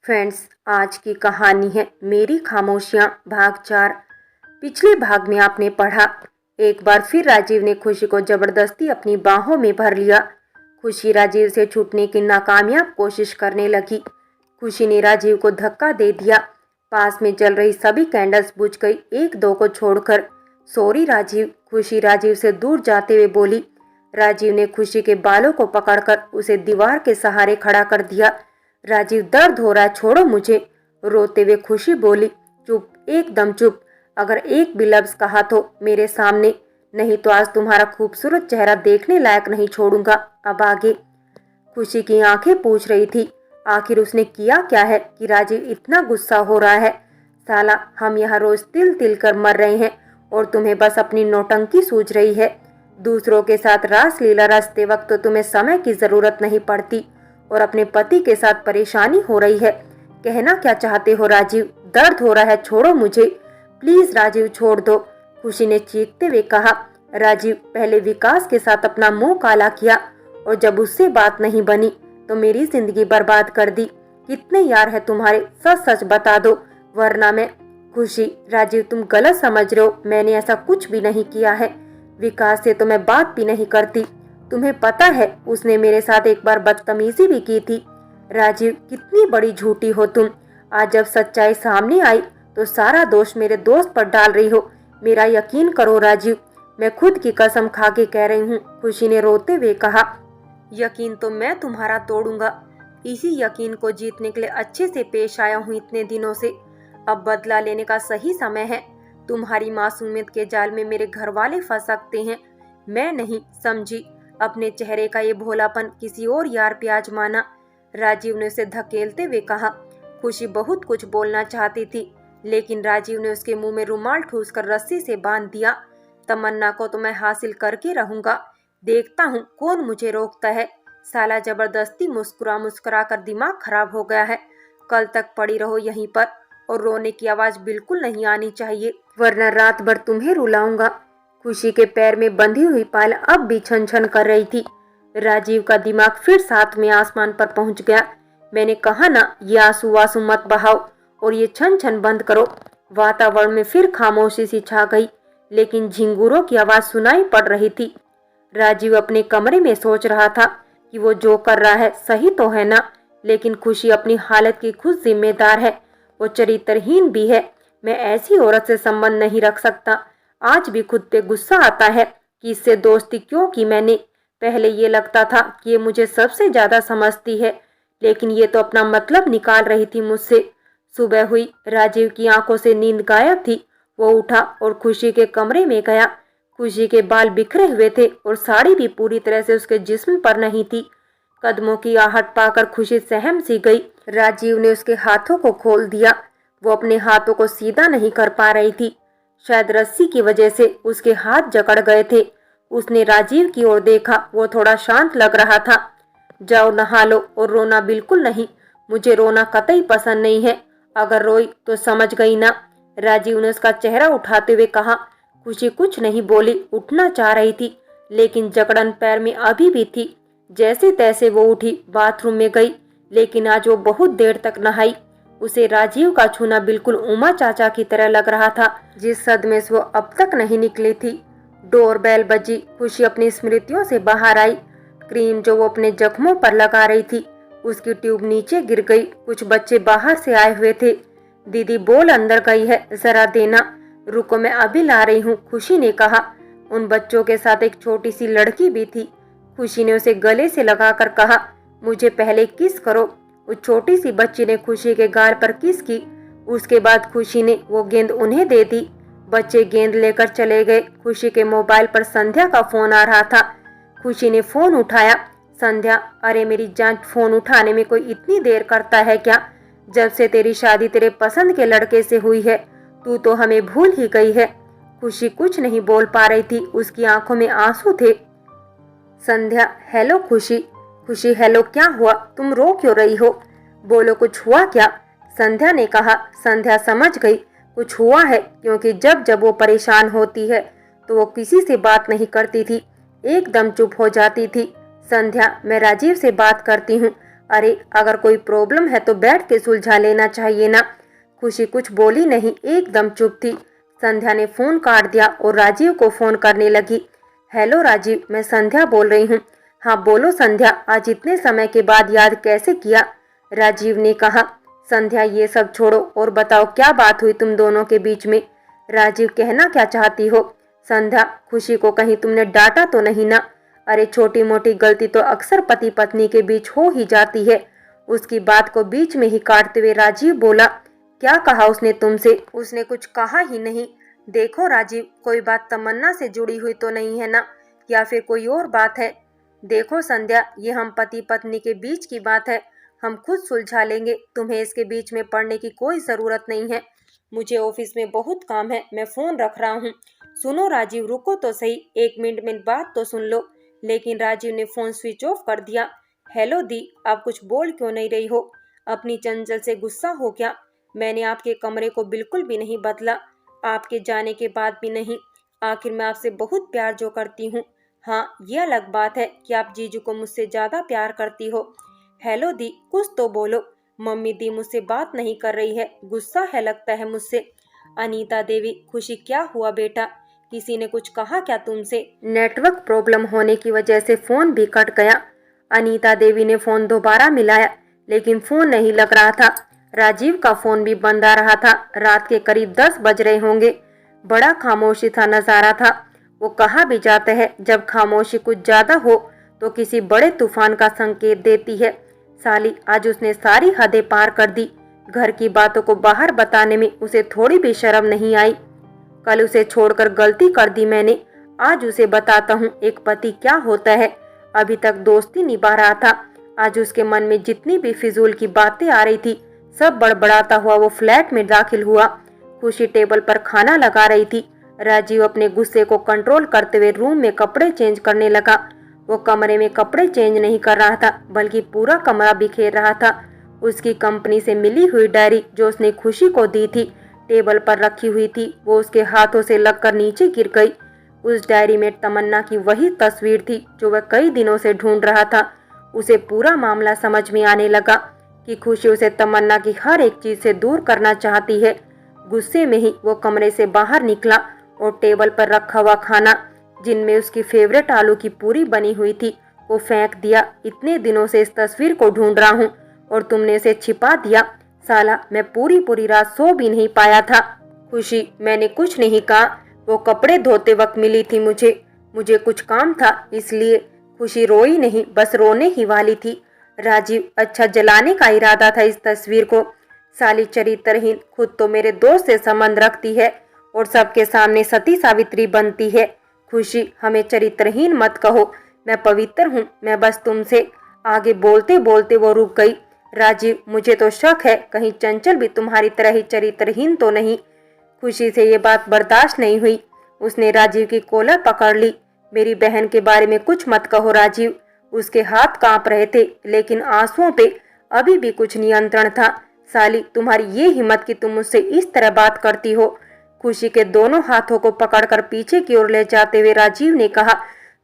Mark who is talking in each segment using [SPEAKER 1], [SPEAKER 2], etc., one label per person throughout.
[SPEAKER 1] Friends, आज की कहानी है मेरी खामोशियाँ भाग 4। पिछले भाग में आपने पढ़ा, एक बार फिर राजीव ने खुशी को जबरदस्ती अपनी बाहों में भर लिया। खुशी राजीव से छूटने की नाकामयाब कोशिश करने लगी। खुशी ने राजीव को धक्का दे दिया। पास में जल रही सभी कैंडल्स बुझ गई, एक दो को छोड़कर। सॉरी राजीव, खुशी राजीव से दूर जाते हुए बोली। राजीव ने खुशी के बालों को पकड़कर उसे दीवार के सहारे खड़ा कर दिया। राजीव, दर्द हो रहा है, छोड़ो मुझे। रोते हुए खुशी बोली। चुप, एकदम चुप। अगर एक भी लफ्ज कहा तो मेरे सामने, नहीं तो आज तुम्हारा खूबसूरत चेहरा देखने लायक नहीं छोड़ूंगा। अब आगे। खुशी की आंखें पूछ रही थी, आखिर उसने किया क्या है कि राजीव इतना गुस्सा हो रहा है। साला, हम यहाँ रोज तिल तिल कर मर रहे हैं और तुम्हें बस अपनी नौटंकी सूझ रही है। दूसरों के साथ रासलीला रचते वक्त तो तुम्हें समय की जरूरत नहीं पड़ती और अपने पति के साथ परेशानी हो रही है। कहना क्या चाहते हो राजीव? दर्द हो रहा है, छोड़ो मुझे। प्लीज राजीव, छोड़ दो, खुशी ने चीखते हुए कहा। राजीव, पहले विकास के साथ अपना मुंह काला किया और जब उससे बात नहीं बनी तो मेरी जिंदगी बर्बाद कर दी। कितने यार है तुम्हारे, सच सच बता दो वरना मैं। खुशी, राजीव तुम गलत समझ रहे हो, मैंने ऐसा कुछ भी नहीं किया है। विकास से तो मैं बात भी नहीं करती। तुम्हें पता है उसने मेरे साथ एक बार बदतमीजी भी की थी। राजीव, कितनी बड़ी झूठी हो तुम। आज जब सच्चाई सामने आई तो सारा दोष मेरे दोस्त पर डाल रही हो। मेरा यकीन करो राजीव, मैं खुद की कसम खा के कह रही हूँ, खुशी ने रोते हुए कहा। यकीन तो मैं तुम्हारा तोड़ूंगा। इसी यकीन को जीतने के लिए अच्छे से पेश आया हूँ इतने दिनों से। अब बदला लेने का सही समय है। तुम्हारी मासूमियत के जाल में मेरे घर वाले फंस सकते हैं, मैं नहीं, समझी? अपने चेहरे का ये भोलापन किसी और यार पे आजमाना। राजीव ने उसे धकेलते हुए कहा। खुशी बहुत कुछ बोलना चाहती थी, लेकिन राजीव ने उसके मुंह में रुमाल ठूसकर रस्सी से बांध दिया। तमन्ना को तो मैं हासिल करके रहूंगा, देखता हूँ कौन मुझे रोकता है। साला, जबरदस्ती मुस्कुरा मुस्कुरा कर दिमाग खराब हो गया है। कल तक पड़ी रहो यहीं पर और रोने की आवाज बिल्कुल नहीं आनी चाहिए, वरना रात भर तुम्हें रुलाऊंगा। खुशी के पैर में बंधी हुई पायल अब भी छन छन कर रही थी। राजीव का दिमाग फिर साथ में आसमान पर पहुंच गया। मैंने कहा ना, ये आंसू वासू मत बहाओ और ये छन छन बंद करो। वातावरण में फिर खामोशी सी छा गई, लेकिन झिंगुरों की आवाज सुनाई पड़ रही थी। राजीव अपने कमरे में सोच रहा था कि वो जो कर रहा है सही तो है ना, लेकिन खुशी अपनी हालत की खुद जिम्मेदार है। वो चरित्रहीन भी है। मैं ऐसी औरत से संबंध नहीं रख सकता। आज भी खुद पे गुस्सा आता है कि इससे दोस्ती क्यों की मैंने। पहले ये लगता था कि ये मुझे सबसे ज्यादा समझती है, लेकिन ये तो अपना मतलब निकाल रही थी मुझसे। सुबह हुई, राजीव की आंखों से नींद गायब थी। वो उठा और खुशी के कमरे में गया। खुशी के बाल बिखरे हुए थे और साड़ी भी पूरी तरह से उसके जिस्म पर नहीं थी। कदमों की आहट पाकर खुशी सहम सी गई। राजीव ने उसके हाथों को खोल दिया। वो अपने हाथों को सीधा नहीं कर पा रही थी, शायद रस्सी की वजह से उसके हाथ जकड़ गए थे। उसने राजीव की ओर देखा, वो थोड़ा शांत लग रहा था। जाओ नहा लो और रोना बिल्कुल नहीं, मुझे रोना कतई पसंद नहीं है। अगर रोई तो समझ गई ना, राजीव ने उसका चेहरा उठाते हुए कहा। खुशी कुछ नहीं बोली, उठना चाह रही थी, लेकिन जकड़न पैर में अभी भी थी। जैसे तैसे वो उठी, बाथरूम में गई, लेकिन आज वो बहुत देर तक नहाई। उसे राजीव का छूना बिल्कुल उमा चाचा की तरह लग रहा था, जिस सदमे से वो अब तक नहीं निकली थी। डोरबेल बजी। खुशी अपनी स्मृतियों से बाहर आई। क्रीम जो वो अपने जख्मों पर लगा रही थी, उसकी ट्यूब नीचे गिर गई। कुछ बच्चे बाहर से आए हुए थे। दीदी बोल अंदर गई है, जरा देना। रुको, मैं अभी ला रही हूँ, खुशी ने कहा। उन बच्चों के साथ एक छोटी सी लड़की भी थी। खुशी ने उसे गले से लगाकर कहा, मुझे पहले किस करो। उस छोटी सी बच्ची ने खुशी के गाल पर किस की। उसके बाद खुशी ने वो गेंद उन्हें दे दी। बच्चे गेंद लेकर चले गए। खुशी के मोबाइल पर संध्या का फोन आ रहा था। खुशी ने फोन उठाया। संध्या, अरे मेरी जान, फोन उठाने में कोई इतनी देर करता है क्या? जब से तेरी शादी तेरे पसंद के लड़के से हुई है, तू तो हमें भूल ही गई है। खुशी कुछ नहीं बोल पा रही थी, उसकी आंखों में आंसू थे। संध्या, हेलो खुशी। खुशी, हेलो, क्या हुआ? तुम रो क्यों रही हो? बोलो, कुछ हुआ क्या? संध्या ने कहा। संध्या समझ गई कुछ हुआ है, क्योंकि जब जब वो परेशान होती है तो वो किसी से बात नहीं करती थी, एकदम चुप हो जाती थी। संध्या, मैं राजीव से बात करती हूँ, अरे अगर कोई प्रॉब्लम है तो बैठ के सुलझा लेना चाहिए ना। खुशी कुछ बोली नहीं, एकदम चुप थी। संध्या ने फोन काट दिया और राजीव को फोन करने लगी। हेलो राजीव, मैं संध्या बोल रही हूँ। हाँ बोलो संध्या, आज इतने समय के बाद याद कैसे किया? राजीव ने कहा। संध्या ये सब छोड़ो और बताओ क्या बात हुई तुम दोनों के बीच में? राजीव कहना क्या चाहती हो? संध्या, खुशी को कहीं तुमने डांटा तो नहीं ना? अरे छोटी मोटी गलती तो अक्सर पति पत्नी के बीच हो ही जाती है। उसकी बात को बीच में ही काटते हुए राजीव बोला। क्या कहा उसने तुमसे? उसने कुछ कहा ही नहीं। देखो राजीव, कोई बात तमन्ना से जुड़ी हुई तो नहीं है ना, या फिर कोई और बात है? देखो संध्या, ये हम पति पत्नी के बीच की बात है, हम खुद सुलझा लेंगे, तुम्हें इसके बीच में पड़ने की कोई जरूरत नहीं है। मुझे ऑफिस में बहुत काम है, मैं फोन रख रहा हूँ। सुनो राजीव, रुको तो सही, 1 मिनट में बात तो सुन लो। लेकिन राजीव ने फोन स्विच ऑफ कर दिया। हेलो दी, आप कुछ बोल क्यों नहीं रही हो? अपनी चंचल से गुस्सा हो क्या? मैंने आपके कमरे को बिल्कुल भी नहीं बदला, आपके जाने के बाद भी नहीं। आखिर मैं आपसे बहुत प्यार जो करती हूँ। हाँ, ये अलग बात है कि आप जीजू को मुझसे ज्यादा प्यार करती हो। हेलो दी, कुछ तो बोलो। मम्मी दी मुझसे बात नहीं कर रही है, गुस्सा है लगता है मुझसे। अनीता देवी, खुशी क्या हुआ बेटा? किसी ने कुछ कहा क्या तुमसे? नेटवर्क प्रॉब्लम होने की वजह से फोन भी कट गया। अनीता देवी ने फोन दोबारा मिलाया, लेकिन फोन नहीं लग रहा था। राजीव का फोन भी बंद आ रहा था। रात के करीब 10 बज रहे होंगे। बड़ा खामोशी था नजारा था। वो कहा भी जाता है, जब खामोशी कुछ ज्यादा हो तो किसी बड़े तूफान का संकेत देती है। साली, आज उसने सारी हदें पार कर दी। घर की बातों को बाहर बताने में उसे थोड़ी भी शर्म नहीं आई। कल उसे छोड़कर गलती कर दी मैंने, आज उसे बताता हूँ एक पति क्या होता है। अभी तक दोस्ती निभा रहा था, आज उसके मन में जितनी भी फिजूल की बातें आ रही थी सब बड़बड़ाता हुआ वो फ्लैट में दाखिल हुआ। खुशी टेबल पर खाना लगा रही थी। राजीव अपने गुस्से को कंट्रोल करते हुए रूम में कपड़े चेंज करने लगा। वो कमरे में कपड़े चेंज नहीं कर रहा था, बल्कि पूरा कमरा बिखेर रहा था। उसकी कंपनी से मिली हुई डायरी जो उसने खुशी को दी थी टेबल पर रखी हुई थी, वो उसके हाथों से लगकर नीचे गिर गई। उस डायरी में तमन्ना की वही तस्वीर थी जो वह कई दिनों से ढूंढ रहा था। उसे पूरा मामला समझ में आने लगा कि खुशी उसे तमन्ना की हर एक चीज से दूर करना चाहती है। गुस्से में ही वो कमरे से बाहर निकला और टेबल पर रखा हुआ खाना, जिनमें उसकी फेवरेट आलू की पूरी बनी हुई थी, वो फेंक दिया। इतने दिनों से इस तस्वीर को ढूंढ रहा हूँ और तुमने इसे छिपा दिया। साला, मैं पूरी पूरी रात सो भी नहीं पाया था। खुशी, मैंने कुछ नहीं कहा, वो कपड़े धोते वक्त मिली थी मुझे कुछ काम था इसलिए। खुशी रोई नहीं, बस रोने ही वाली थी। राजीव, अच्छा जलाने का इरादा था इस तस्वीर को? साली चरित्रहीन, खुद तो मेरे दोस्त से संबंध रखती है और सबके सामने सती सावित्री बनती है। खुशी, हमें चरित्रहीन मत कहो, मैं पवित्र हूँ, मैं बस तुमसे। आगे बोलते बोलते वो रुक गई। राजीव, मुझे तो शक है कहीं चंचल भी तुम्हारी तरह ही चरित्रहीन तो नहीं। खुशी से ये बात बर्दाश्त नहीं हुई। उसने राजीव की कॉलर पकड़ ली। मेरी बहन के बारे में कुछ मत कहो राजीव। उसके हाथ कांप रहे थे, लेकिन आंसुओं पे अभी भी कुछ नियंत्रण था। साली, तुम्हारी ये हिम्मत कि तुम मुझसे इस तरह बात करती हो। खुशी के दोनों हाथों को पकड़कर पीछे की ओर ले जाते हुए राजीव ने कहा,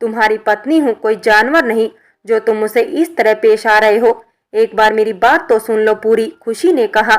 [SPEAKER 1] तुम्हारी पत्नी हूँ, कोई जानवर नहीं जो तुम मुझसे इस तरह पेश आ रहे हो। एक बार मेरी बात तो सुन लो पूरी, खुशी ने कहा।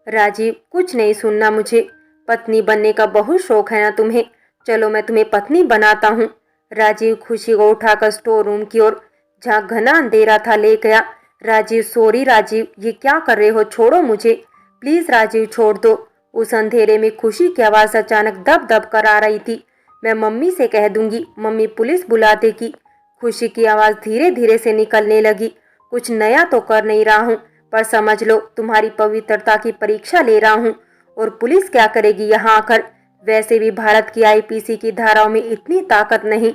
[SPEAKER 1] राजीव, कुछ नहीं सुनना मुझे। पत्नी बनने का बहुत शौक है ना तुम्हें? चलो मैं तुम्हें पत्नी बनाता हूँ। राजीव खुशी को उठाकर स्टोर रूम की ओर, जहाँ घना अंधेरा था, ले गया। राजीव, सॉरी राजीव, ये क्या कर रहे हो? छोड़ो मुझे प्लीज राजीव, छोड़ दो। उस अंधेरे में खुशी की आवाज अचानक दब दब कर आ रही थी। मैं मम्मी से कह दूंगी, मम्मी पुलिस बुला देगी। खुशी की आवाज धीरे धीरे से निकलने लगी। कुछ नया तो कर नहीं रहा हूँ, पर समझ लो तुम्हारी पवित्रता की परीक्षा ले रहा हूँ। और पुलिस क्या करेगी यहाँ आकर? वैसे भी भारत की आईपीसी की धाराओं में इतनी ताकत नहीं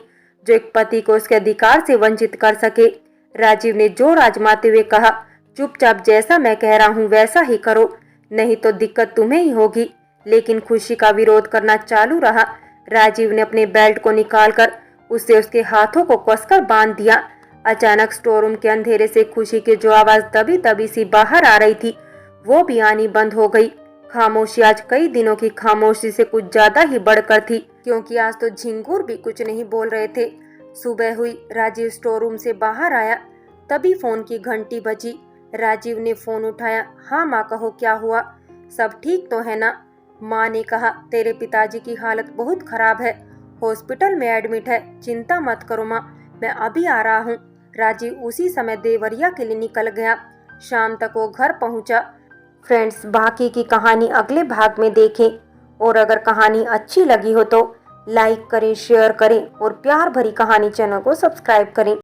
[SPEAKER 1] जो एक पति को उसके अधिकार से वंचित कर सके। राजीव ने जोर आजमाते हुए कहा, चुपचाप जैसा मैं कह रहा हूँ वैसा ही करो, नहीं तो दिक्कत तुम्हें ही होगी। लेकिन खुशी का विरोध करना चालू रहा। राजीव ने अपने बेल्ट को निकालकर उससे उसके हाथों को कसकर बांध दिया। अचानक स्टोर रूम के अंधेरे से खुशी की जो आवाज दबी दबी सी बाहर आ रही थी, वो भी आनी बंद हो गई। खामोशी आज कई दिनों की खामोशी से कुछ ज्यादा ही बढ़कर थी, क्योंकि आज तो झिंगूर भी कुछ नहीं बोल रहे थे। सुबह हुई, राजीव स्टोर रूम से बाहर आया। तभी फोन की घंटी बजी। राजीव ने फोन उठाया। हाँ माँ, कहो क्या हुआ? सब ठीक तो है ना? माँ ने कहा, तेरे पिताजी की हालत बहुत खराब है, हॉस्पिटल में एडमिट है, चिंता मत करो माँ, मैं अभी आ रहा हूँ। राजीव उसी समय देवरिया के लिए निकल गया। शाम तक वो घर पहुंचा। फ्रेंड्स, बाकी की कहानी अगले भाग में देखें। और अगर कहानी अच्छी लगी हो तो लाइक करें, शेयर करें और प्यार भरी कहानी चैनल को सब्सक्राइब करें।